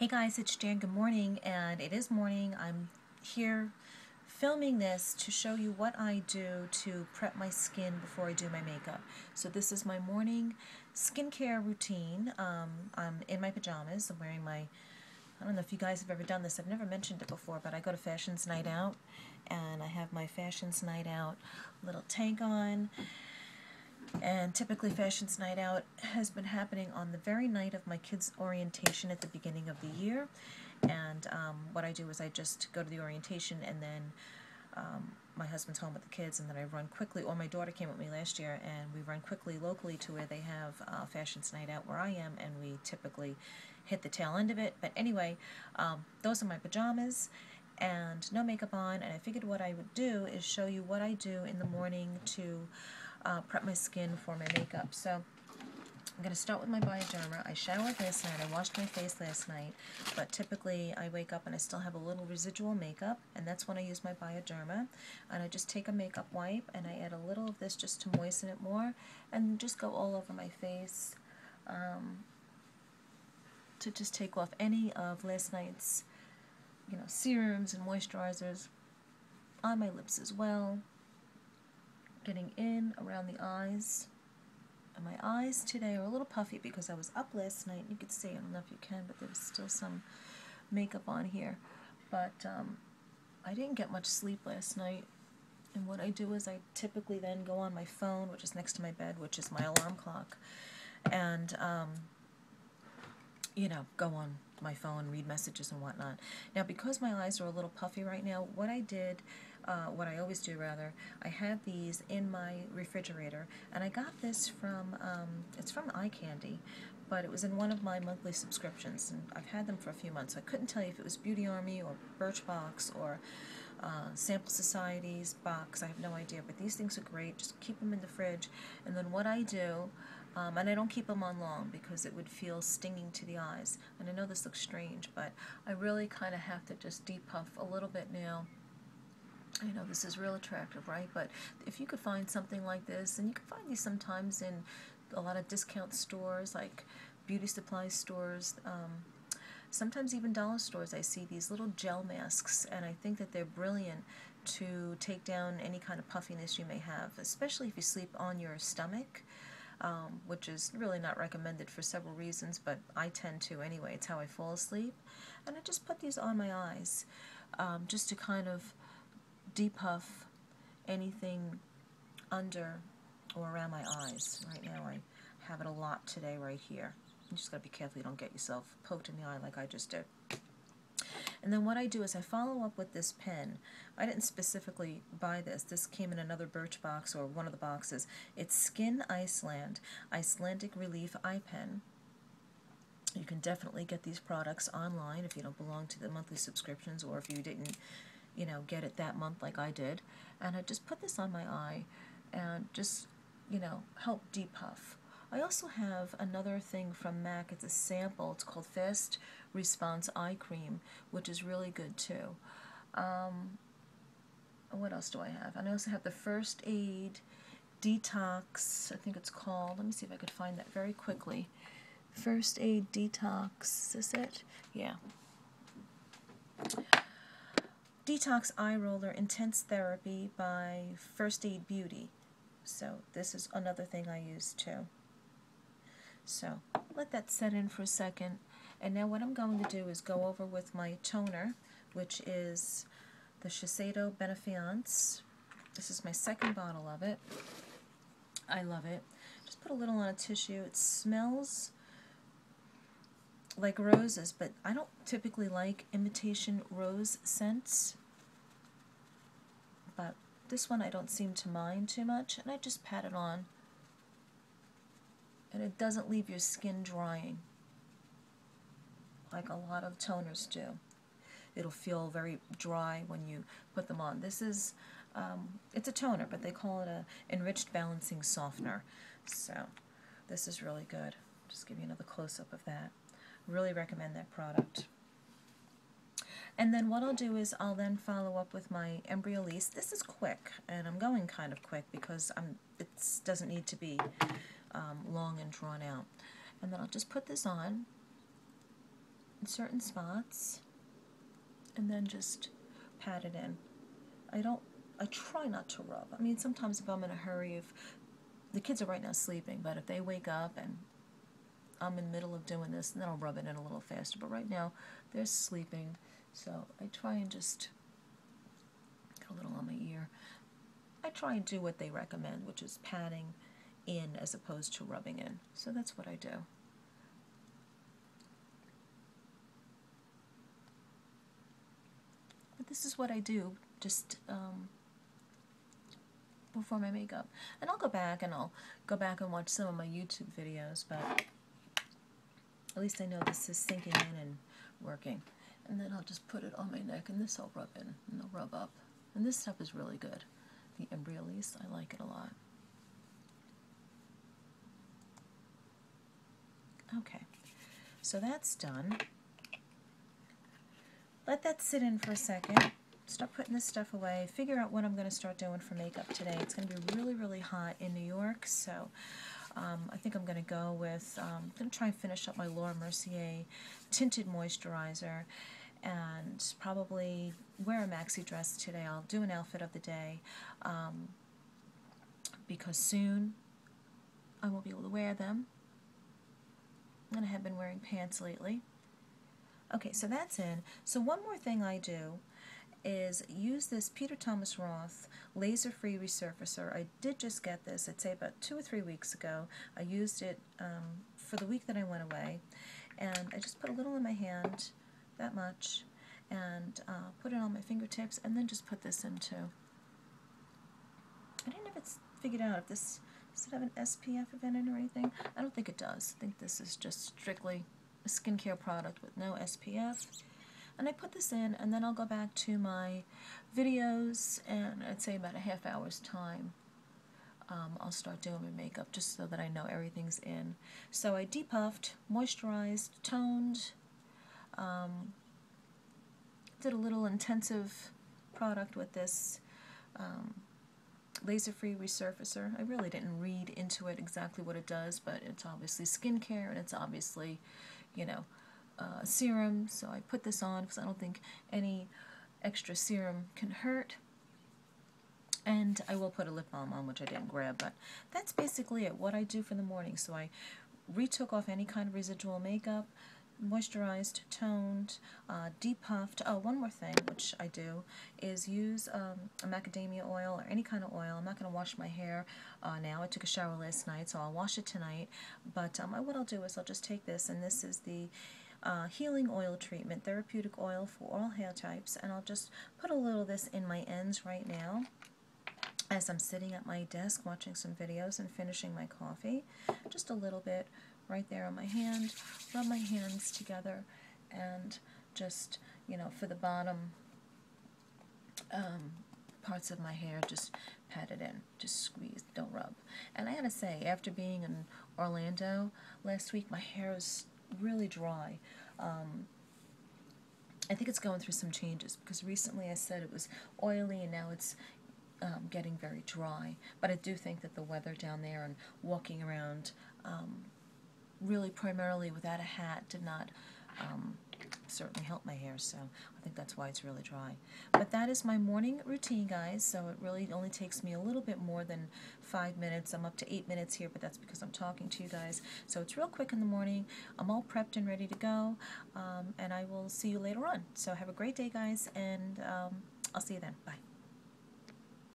Hey guys, it's Jan. Good morning, and it is morning. I'm here filming this to show you what I do to prep my skin before I do my makeup. So this is my morning skincare routine. I'm in my pajamas. I'm wearing my, I don't know if you guys have ever done this. I've never mentioned it before, but I go to Fashions Night Out, and I have my Fashions Night Out little tank on. And typically Fashions Night Out has been happening on the very night of my kids' orientation at the beginning of the year. And what I do is I just go to the orientation, and then my husband's home with the kids, and then I run quickly, or my daughter came with me last year, and we run quickly locally to where they have Fashions Night Out where I am, and we typically hit the tail end of it. But anyway, those are my pajamas and no makeup on, and I figured what I would do is show you what I do in the morning to prep my skin for my makeup. So I'm going to start with my Bioderma. I showered last night. I washed my face last night, but typically I wake up and I still have a little residual makeup, and that's when I use my Bioderma. And I just take a makeup wipe and I add a little of this just to moisten it more, and just go all over my face to just take off any of last night's serums and moisturizers on my lips as well. Getting in around the eyes. And my eyes today are a little puffy because I was up last night. You could see, I don't know if you can, but there's still some makeup on here. But I didn't get much sleep last night. And what I do is I typically then go on my phone, which is next to my bed, which is my alarm clock, and go on my phone, read messages and whatnot. Now, because my eyes are a little puffy right now, what I always do rather, I have these in my refrigerator, and I got this from, it's from Eye Candy, but it was in one of my monthly subscriptions, and I've had them for a few months. So I couldn't tell you if it was Beauty Army or Birchbox or Sample Society's box. I have no idea, but these things are great. Just keep them in the fridge, and then what I do, and I don't keep them on long because it would feel stinging to the eyes. And I know this looks strange, but I really kind of have to just depuff a little bit now. I know this is real attractive, right? But if you could find something like this, and you can find these sometimes in a lot of discount stores, like beauty supply stores, sometimes even dollar stores, I see these little gel masks, and I think that they're brilliant to take down any kind of puffiness you may have, especially if you sleep on your stomach. Which is really not recommended for several reasons, but I tend to anyway. It's how I fall asleep. And I just put these on my eyes just to kind of depuff anything under or around my eyes. Right now I have it a lot today right here. You just got to be careful you don't get yourself poked in the eye like I just did. And then what I do is I follow up with this pen. I didn't specifically buy this. This came in another Birchbox, or one of the boxes. It's Skyn Iceland Icelandic Relief Eye Pen. You can definitely get these products online if you don't belong to the monthly subscriptions, or if you didn't, get it that month like I did. And I just put this on my eye and just, help depuff. I also have another thing from MAC. It's a sample. It's called Fast Response Eye Cream, which is really good too. What else do I have? And I also have the First Aid Detox, I think it's called. Let me see if I could find that very quickly. First Aid Detox, is it? Yeah. Detox Eye Roller Intense Therapy by First Aid Beauty. So this is another thing I use too. So let that set in for a second. And now what I'm going to do is go over with my toner, which is the Shiseido Benefiance. This is my second bottle of it. I love it. Just put a little on a tissue. It smells like roses, but I don't typically like imitation rose scents. But this one I don't seem to mind too much, and I just pat it on. And it doesn't leave your skin drying like a lot of toners do. It'll feel very dry when you put them on. This is, it's a toner, but they call it a Enriched Balancing Softener. So this is really good. Just give you another close-up of that. Really recommend that product. And then what I'll do is I'll then follow up with my Embryolisse. This is quick, and I'm going kind of quick because it doesn't need to be long and drawn out. And then I'll just put this on, in certain spots and then just pat it in. I try not to rub. I mean, sometimes if I'm in a hurry, if the kids are right now sleeping, but if they wake up and I'm in the middle of doing this, then I'll rub it in a little faster. But right now, they're sleeping, so I try and just get a little on my ear. I try and do what they recommend, which is patting in as opposed to rubbing in. So that's what I do. But this is what I do just before my makeup. And I'll go back and watch some of my YouTube videos, but at least I know this is sinking in and working. And then I'll just put it on my neck, and this I'll rub in, and I'll rub up. And this stuff is really good. The Embryolisse, I like it a lot. Okay, so that's done. Let that sit in for a second. Start putting this stuff away. Figure out what I'm going to start doing for makeup today. It's going to be really, really hot in New York, so I think I'm going to go with, I'm going to try and finish up my Laura Mercier tinted moisturizer and probably wear a maxi dress today. I'll do an outfit of the day because soon I won't be able to wear them. And I have been wearing pants lately. Okay, so that's in. So one more thing I do is use this Thomas Roth laser-free resurfacer. I did just get this, I'd say about 2 or 3 weeks ago. I used it for the week that I went away, and I just put a little in my hand, that much, and put it on my fingertips, and then just put this in too. I didn't ever figured out if this, does it have an SPF event in or anything? I don't think it does. I think this is just strictly a skincare product with no SPF. And I put this in, and then I'll go back to my videos, and I'd say about a half hour's time, I'll start doing my makeup just so that I know everything's in. So I depuffed, moisturized, toned, did a little intensive product with this laser-free resurfacer. I really didn't read into it exactly what it does, but it's obviously skincare, and it's obviously, you know, serum, so I put this on because I don't think any extra serum can hurt. And I will put a lip balm on, which I didn't grab, but that's basically it, what I do for the morning. So I retook off any kind of residual makeup, moisturized, toned, depuffed. Oh, one more thing, which I do, is use a macadamia oil or any kind of oil. I'm not going to wash my hair now. I took a shower last night, so I'll wash it tonight. But what I'll do is I'll just take this, and this is the healing oil treatment, therapeutic oil for all hair types, and I'll just put a little of this in my ends right now as I'm sitting at my desk watching some videos and finishing my coffee. Just a little bit right there on my hand. Rub my hands together and just, you know, for the bottom parts of my hair, just pat it in. Just squeeze, don't rub. And I gotta say, after being in Orlando last week, my hair is really dry. I think it's going through some changes because recently I said it was oily and now it's getting very dry. But I do think that the weather down there and walking around really primarily without a hat did not certainly help my hair, so I think that's why it's really dry. But that is my morning routine, guys, so it really only takes me a little bit more than 5 minutes. I'm up to 8 minutes here, but that's because I'm talking to you guys. So it's real quick in the morning. I'm all prepped and ready to go, and I will see you later on. So have a great day, guys, and I'll see you then. Bye.